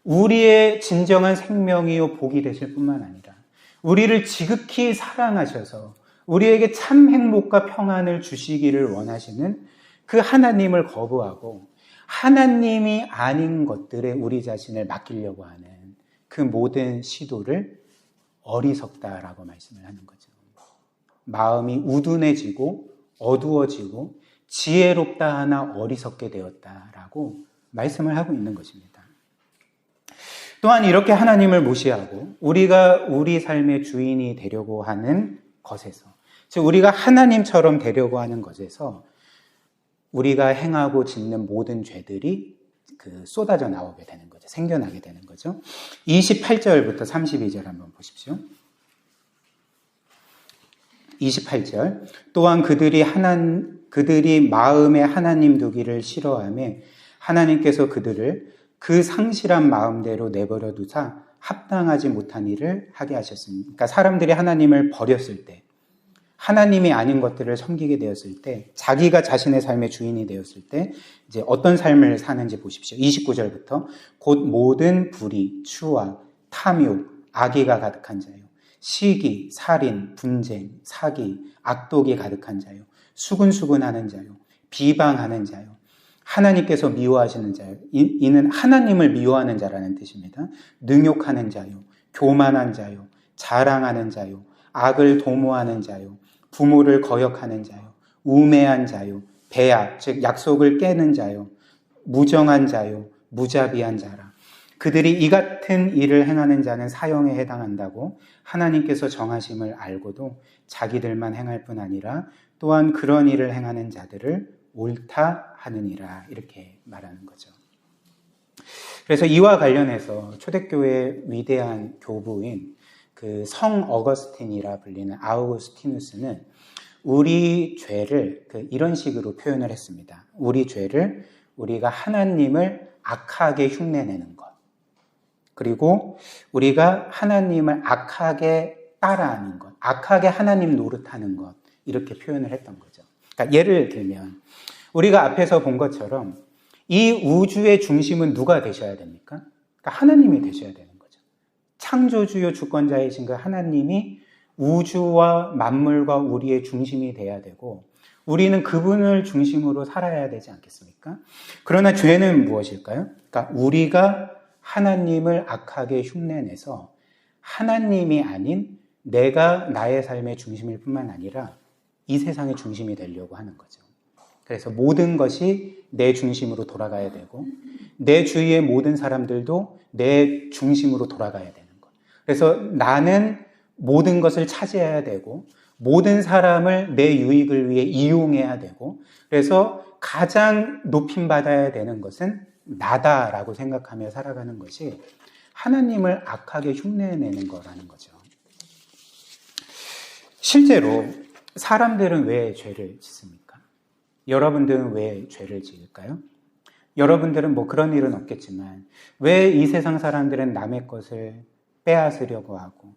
우리의 진정한 생명이요 복이 되실 뿐만 아니라 우리를 지극히 사랑하셔서 우리에게 참 행복과 평안을 주시기를 원하시는 그 하나님을 거부하고 하나님이 아닌 것들에 우리 자신을 맡기려고 하는 그 모든 시도를 어리석다라고 말씀을 하는 거죠. 마음이 우둔해지고 어두워지고 지혜롭다 하나 어리석게 되었다라고 말씀을 하고 있는 것입니다. 또한 이렇게 하나님을 무시하고 우리가 우리 삶의 주인이 되려고 하는 것에서, 즉 우리가 하나님처럼 되려고 하는 것에서 우리가 행하고 짓는 모든 죄들이 쏟아져 나오게 되는 거죠. 생겨나게 되는 거죠. 28절부터 32절 한번 보십시오. 28절 또한 그들이 마음에 하나님 두기를 싫어하며 하나님께서 그들을 그 상실한 마음대로 내버려 두사 합당하지 못한 일을 하게 하셨습니다. 그러니까 사람들이 하나님을 버렸을 때 하나님이 아닌 것들을 섬기게 되었을 때 자기가 자신의 삶의 주인이 되었을 때 이제 어떤 삶을 사는지 보십시오. 29절부터 곧 모든 불의, 추와 탐욕, 악의가 가득한 자요. 시기, 살인, 분쟁, 사기, 악독이 가득한 자요. 수근수근하는 자요. 비방하는 자요. 하나님께서 미워하시는 자요. 이는 하나님을 미워하는 자라는 뜻입니다. 능욕하는 자요. 교만한 자요. 자랑하는 자요. 악을 도모하는 자요. 부모를 거역하는 자요. 우매한 자요. 배악, 즉 약속을 깨는 자요. 무정한 자요. 무자비한 자라. 그들이 이 같은 일을 행하는 자는 사형에 해당한다고 하나님께서 정하심을 알고도 자기들만 행할 뿐 아니라 또한 그런 일을 행하는 자들을 옳다 하느니라 이렇게 말하는 거죠. 그래서 이와 관련해서 초대교회의 위대한 교부인 성 어거스틴이라 불리는 아우구스티누스는 우리 죄를 이런 식으로 표현을 했습니다. 우리 죄를 우리가 하나님을 악하게 흉내내는 것, 그리고 우리가 하나님을 악하게 따라하는 것, 악하게 하나님 노릇하는 것, 이렇게 표현을 했던 거죠. 그러니까 예를 들면 우리가 앞에서 본 것처럼 이 우주의 중심은 누가 되셔야 됩니까? 그러니까 하나님이 되셔야 되는 거죠. 창조주요 주권자이신 그 하나님이 우주와 만물과 우리의 중심이 돼야 되고 우리는 그분을 중심으로 살아야 되지 않겠습니까? 그러나 죄는 무엇일까요? 그러니까 우리가 하나님을 악하게 흉내내서 하나님이 아닌 내가 나의 삶의 중심일 뿐만 아니라 이 세상의 중심이 되려고 하는 거죠. 그래서 모든 것이 내 중심으로 돌아가야 되고 내 주위의 모든 사람들도 내 중심으로 돌아가야 되는 것. 그래서 나는 모든 것을 차지해야 되고 모든 사람을 내 유익을 위해 이용해야 되고 그래서 가장 높임받아야 되는 것은 나다라고 생각하며 살아가는 것이 하나님을 악하게 흉내내는 거라는 거죠. 실제로 사람들은 왜 죄를 짓습니까? 여러분들은 왜 죄를 지을까요? 여러분들은 뭐 그런 일은 없겠지만 왜 이 세상 사람들은 남의 것을 빼앗으려고 하고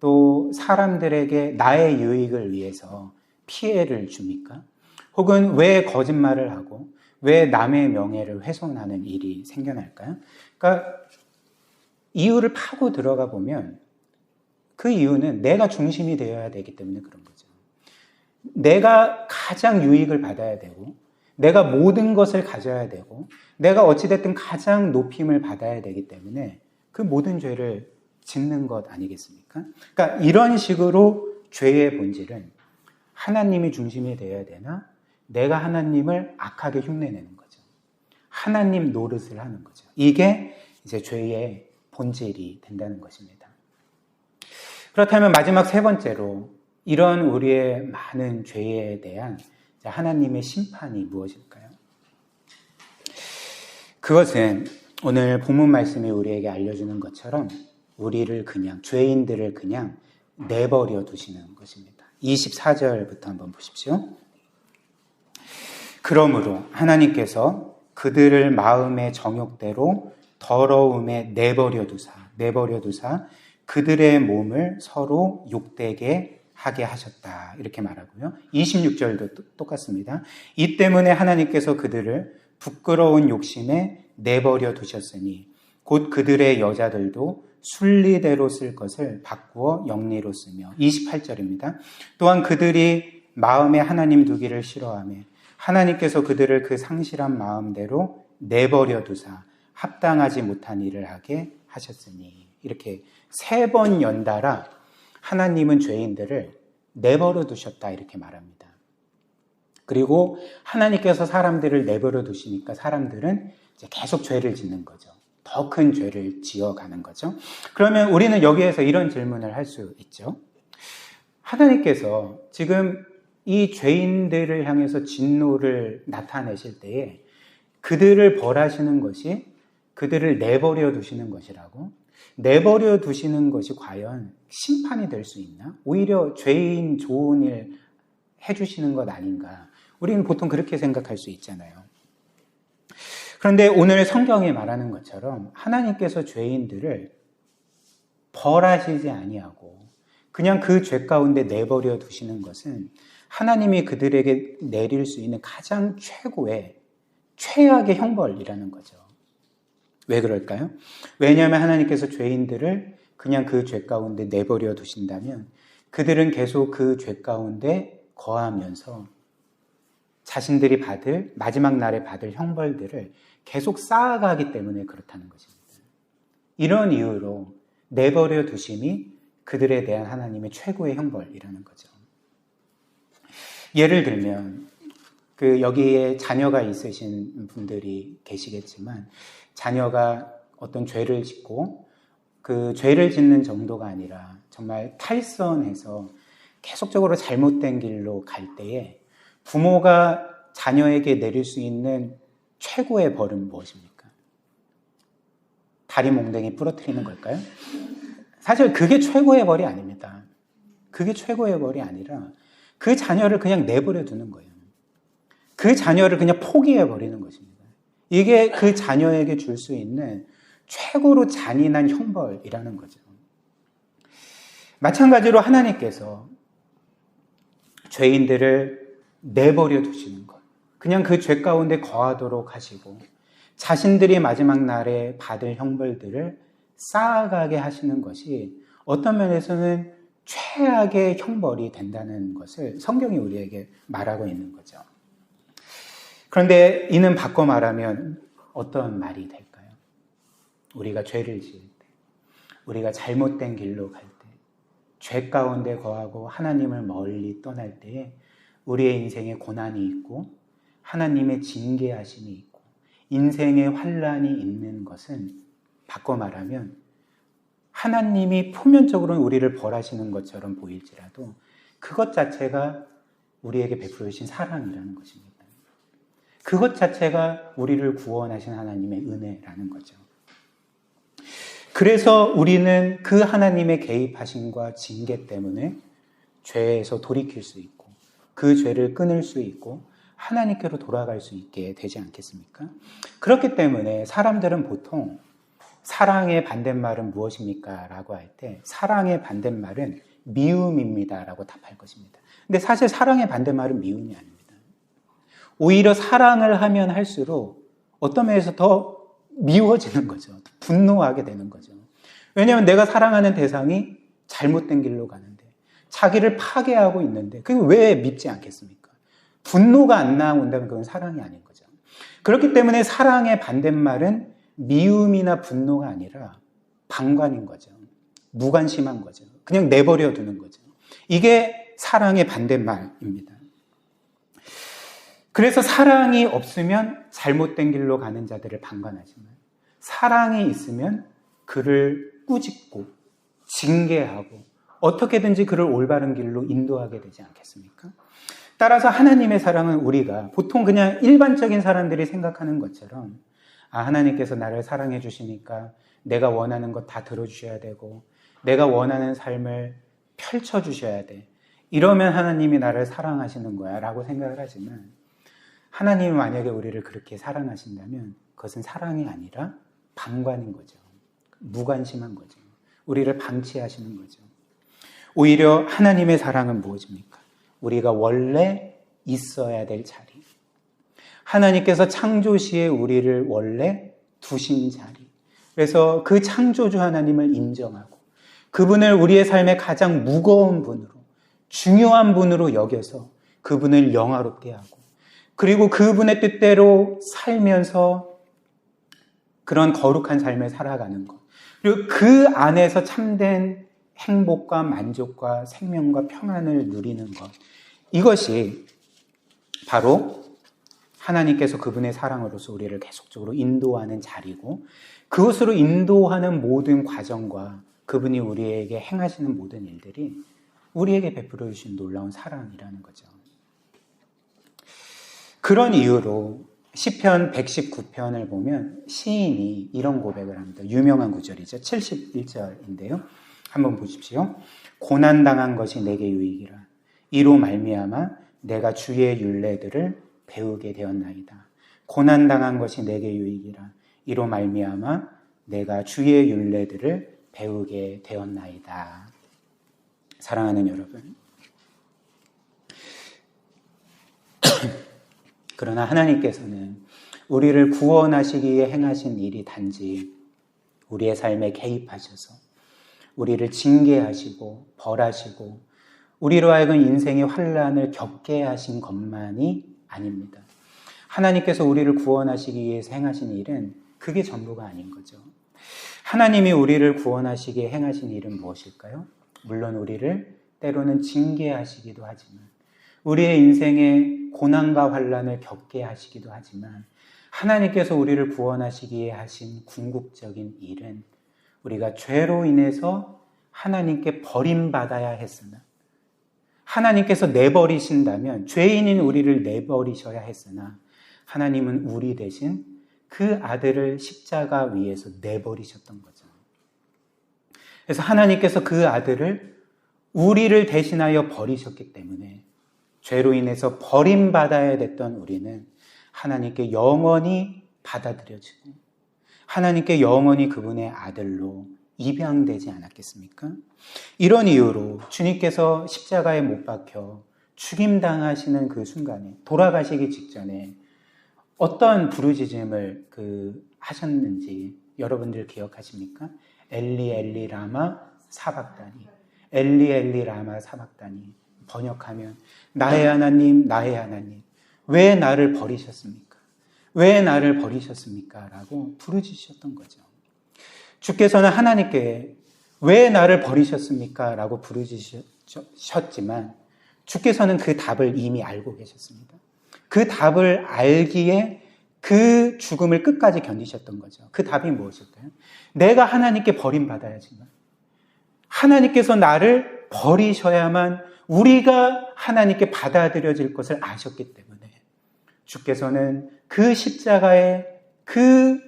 또 사람들에게 나의 유익을 위해서 피해를 줍니까? 혹은 왜 거짓말을 하고 왜 남의 명예를 훼손하는 일이 생겨날까요? 그러니까 이유를 파고 들어가 보면 그 이유는 내가 중심이 되어야 되기 때문에 그런 거죠. 내가 가장 유익을 받아야 되고 내가 모든 것을 가져야 되고 내가 어찌됐든 가장 높임을 받아야 되기 때문에 그 모든 죄를 짓는 것 아니겠습니까? 그러니까 이런 식으로 죄의 본질은 하나님이 중심이 되어야 되나 내가 하나님을 악하게 흉내내는 거죠. 하나님 노릇을 하는 거죠. 이게 이제 죄의 본질이 된다는 것입니다. 그렇다면 마지막 세 번째로 이런 우리의 많은 죄에 대한 하나님의 심판이 무엇일까요? 그것은 오늘 본문 말씀이 우리에게 알려주는 것처럼 우리를 그냥 죄인들을 그냥 내버려 두시는 것입니다. 24절부터 한번 보십시오. 그러므로 하나님께서 그들을 마음의 정욕대로 더러움에 내버려 두사 그들의 몸을 서로 욕되게 하게 하셨다. 이렇게 말하고요. 26절도 똑같습니다. 이 때문에 하나님께서 그들을 부끄러운 욕심에 내버려 두셨으니 곧 그들의 여자들도 순리대로 쓸 것을 바꾸어 영리로 쓰며 28절입니다. 또한 그들이 마음에 하나님 두기를 싫어하며 하나님께서 그들을 그 상실한 마음대로 내버려 두사 합당하지 못한 일을 하게 하셨으니 이렇게 3번 연달아 하나님은 죄인들을 내버려 두셨다 이렇게 말합니다. 그리고 하나님께서 사람들을 내버려 두시니까 사람들은 이제 계속 죄를 짓는 거죠. 더 큰 죄를 지어가는 거죠. 그러면 우리는 여기에서 이런 질문을 할 수 있죠. 하나님께서 지금 이 죄인들을 향해서 진노를 나타내실 때에 그들을 벌하시는 것이 그들을 내버려 두시는 것이라고? 내버려 두시는 것이 과연 심판이 될 수 있나? 오히려 죄인 좋은 일 해주시는 것 아닌가? 우리는 보통 그렇게 생각할 수 있잖아요. 그런데 오늘 성경에 말하는 것처럼 하나님께서 죄인들을 벌하시지 아니하고 그냥 그 죄 가운데 내버려 두시는 것은 하나님이 그들에게 내릴 수 있는 가장 최고의 최악의 형벌이라는 거죠. 왜 그럴까요? 왜냐하면 하나님께서 죄인들을 그냥 그 죄 가운데 내버려 두신다면 그들은 계속 그 죄 가운데 거하면서 자신들이 마지막 날에 받을 형벌들을 계속 쌓아가기 때문에 그렇다는 것입니다. 이런 이유로 내버려 두심이 그들에 대한 하나님의 최고의 형벌이라는 거죠. 예를 들면 여기에 자녀가 있으신 분들이 계시겠지만 자녀가 어떤 죄를 짓고 그 죄를 짓는 정도가 아니라 정말 탈선해서 계속적으로 잘못된 길로 갈 때에 부모가 자녀에게 내릴 수 있는 최고의 벌은 무엇입니까? 다리 몽댕이 부러뜨리는 걸까요? 사실 그게 최고의 벌이 아닙니다. 그게 최고의 벌이 아니라 그 자녀를 그냥 내버려 두는 거예요. 그 자녀를 그냥 포기해 버리는 것입니다. 이게 그 자녀에게 줄 수 있는 최고로 잔인한 형벌이라는 거죠. 마찬가지로 하나님께서 죄인들을 내버려 두시는 것, 그냥 그 죄 가운데 거하도록 하시고 자신들이 마지막 날에 받을 형벌들을 쌓아가게 하시는 것이 어떤 면에서는 최악의 형벌이 된다는 것을 성경이 우리에게 말하고 있는 거죠. 그런데 이는 바꿔 말하면 어떤 말이 될까요? 우리가 죄를 지을 때, 우리가 잘못된 길로 갈 때, 죄 가운데 거하고 하나님을 멀리 떠날 때에 우리의 인생에 고난이 있고 하나님의 징계하심이 있고 인생의 환란이 있는 것은 바꿔 말하면 하나님이 표면적으로는 우리를 벌하시는 것처럼 보일지라도 그것 자체가 우리에게 베풀어 주신 사랑이라는 것입니다. 그것 자체가 우리를 구원하신 하나님의 은혜라는 거죠. 그래서 우리는 그 하나님의 개입하심과 징계 때문에 죄에서 돌이킬 수 있고 그 죄를 끊을 수 있고 하나님께로 돌아갈 수 있게 되지 않겠습니까? 그렇기 때문에 사람들은 보통 사랑의 반대말은 무엇입니까? 라고 할 때 사랑의 반대말은 미움입니다 라고 답할 것입니다. 근데 사실 사랑의 반대말은 미움이 아닙니다. 오히려 사랑을 하면 할수록 어떤 면에서 더 미워지는 거죠. 분노하게 되는 거죠. 왜냐하면 내가 사랑하는 대상이 잘못된 길로 가는데, 자기를 파괴하고 있는데 그게 왜 믿지 않겠습니까? 분노가 안 나온다면 그건 사랑이 아닌 거죠. 그렇기 때문에 사랑의 반대말은 미움이나 분노가 아니라 방관인 거죠. 무관심한 거죠. 그냥 내버려 두는 거죠. 이게 사랑의 반대말입니다. 그래서 사랑이 없으면 잘못된 길로 가는 자들을 방관하지만, 사랑이 있으면 그를 꾸짖고 징계하고 어떻게든지 그를 올바른 길로 인도하게 되지 않겠습니까? 따라서 하나님의 사랑은 우리가 보통 그냥 일반적인 사람들이 생각하는 것처럼, 하나님께서 나를 사랑해 주시니까 내가 원하는 것 다 들어주셔야 되고 내가 원하는 삶을 펼쳐주셔야 돼, 이러면 하나님이 나를 사랑하시는 거야 라고 생각을 하지만, 하나님이 만약에 우리를 그렇게 사랑하신다면 그것은 사랑이 아니라 방관인 거죠. 무관심한 거죠. 우리를 방치하시는 거죠. 오히려 하나님의 사랑은 무엇입니까? 우리가 원래 있어야 될 자리, 하나님께서 창조시에 우리를 원래 두신 자리, 그래서 그 창조주 하나님을 인정하고 그분을 우리의 삶의 가장 무거운 분으로, 중요한 분으로 여겨서 그분을 영화롭게 하고, 그리고 그분의 뜻대로 살면서 그런 거룩한 삶을 살아가는 것, 그리고 그 안에서 참된 행복과 만족과 생명과 평안을 누리는 것, 이것이 바로 하나님께서 그분의 사랑으로서 우리를 계속적으로 인도하는 자리고, 그것으로 인도하는 모든 과정과 그분이 우리에게 행하시는 모든 일들이 우리에게 베풀어 주신 놀라운 사랑이라는 거죠. 그런 이유로 시편 119편을 보면 시인이 이런 고백을 합니다. 유명한 구절이죠. 71절인데요. 한번 보십시오. 고난당한 것이 내게 유익이라. 이로 말미암아 내가 주의 율례들을 배우게 되었나이다. 고난당한 것이 내게 유익이라. 이로 말미암아 내가 주의 율례들을 배우게 되었나이다. 사랑하는 여러분, 그러나 하나님께서는 우리를 구원하시기에 행하신 일이 단지 우리의 삶에 개입하셔서 우리를 징계하시고 벌하시고 우리로 하여금 인생의 환난을 겪게 하신 것만이 아닙니다. 하나님께서 우리를 구원하시기 위해서 행하신 일은 그게 전부가 아닌 거죠. 하나님이 우리를 구원하시기에 행하신 일은 무엇일까요? 물론 우리를 때로는 징계하시기도 하지만, 우리의 인생에 고난과 환난을 겪게 하시기도 하지만, 하나님께서 우리를 구원하시기에 하신 궁극적인 일은 우리가 죄로 인해서 하나님께 버림받아야 했으나, 하나님께서 내버리신다면, 죄인인 우리를 내버리셔야 했으나 하나님은 우리 대신 그 아들을 십자가 위에서 내버리셨던 거죠. 그래서 하나님께서 그 아들을 우리를 대신하여 버리셨기 때문에 죄로 인해서 버림받아야 됐던 우리는 하나님께 영원히 받아들여지고 하나님께 영원히 그분의 아들로 입양되지 않았겠습니까? 이런 이유로 주님께서 십자가에 못 박혀 죽임당하시는 그 순간에, 돌아가시기 직전에 어떤 부르짖음을 하셨는지 여러분들 기억하십니까? 엘리 엘리 라마 사박다니, 엘리 엘리 라마 사박다니, 번역하면 나의 하나님 나의 하나님 왜 나를 버리셨습니까? 왜 나를 버리셨습니까? 라고 부르짖으셨던 거죠. 주께서는 하나님께 왜 나를 버리셨습니까? 라고 부르짖으셨지만 주께서는 그 답을 이미 알고 계셨습니다. 그 답을 알기에 그 죽음을 끝까지 견디셨던 거죠. 그 답이 무엇일까요? 내가 하나님께 버림받아야지만, 하나님께서 나를 버리셔야만 우리가 하나님께 받아들여질 것을 아셨기 때문에 주께서는 그 십자가의 그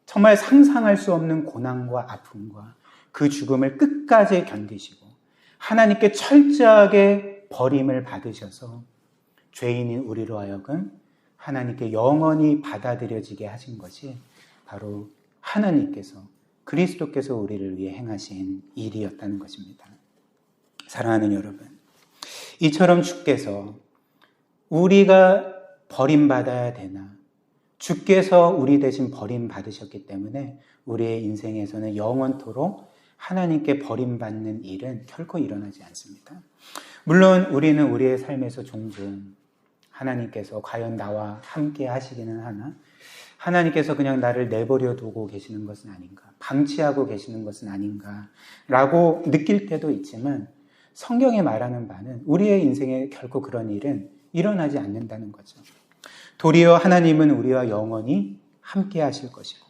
정말 상상할 수 없는 고난과 아픔과 그 죽음을 끝까지 견디시고 하나님께 철저하게 버림을 받으셔서 죄인인 우리로 하여금 하나님께 영원히 받아들여지게 하신 것이 바로 하나님께서, 그리스도께서 우리를 위해 행하신 일이었다는 것입니다. 사랑하는 여러분, 이처럼 주께서 우리가 버림받아야 되나, 주께서 우리 대신 버림받으셨기 때문에 우리의 인생에서는 영원토록 하나님께 버림받는 일은 결코 일어나지 않습니다. 물론 우리는 우리의 삶에서 종종 하나님께서 과연 나와 함께 하시기는 하나, 하나님께서 그냥 나를 내버려 두고 계시는 것은 아닌가, 방치하고 계시는 것은 아닌가 라고 느낄 때도 있지만, 성경이 말하는 바는 우리의 인생에 결코 그런 일은 일어나지 않는다는 거죠. 도리어 하나님은 우리와 영원히 함께 하실 것이고,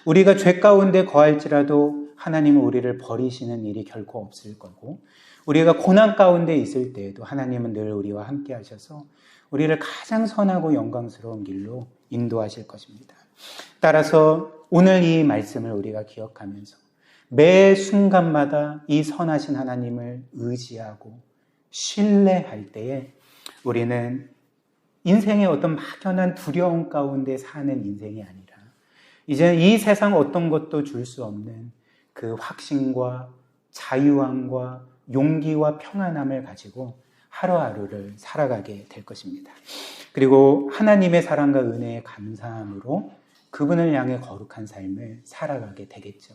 우리가 죄 가운데 거할지라도 하나님은 우리를 버리시는 일이 결코 없을 거고, 우리가 고난 가운데 있을 때에도 하나님은 늘 우리와 함께 하셔서 우리를 가장 선하고 영광스러운 길로 인도하실 것입니다. 따라서 오늘 이 말씀을 우리가 기억하면서 매 순간마다 이 선하신 하나님을 의지하고 신뢰할 때에 우리는 인생의 어떤 막연한 두려움 가운데 사는 인생이 아니라 이제 이 세상 어떤 것도 줄 수 없는 그 확신과 자유함과 용기와 평안함을 가지고 하루하루를 살아가게 될 것입니다. 그리고 하나님의 사랑과 은혜에 감사함으로 그분을 향해 거룩한 삶을 살아가게 되겠죠.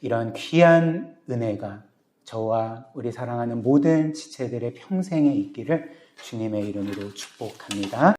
이런 귀한 은혜가 저와 우리 사랑하는 모든 지체들의 평생에 있기를 주님의 이름으로 축복합니다.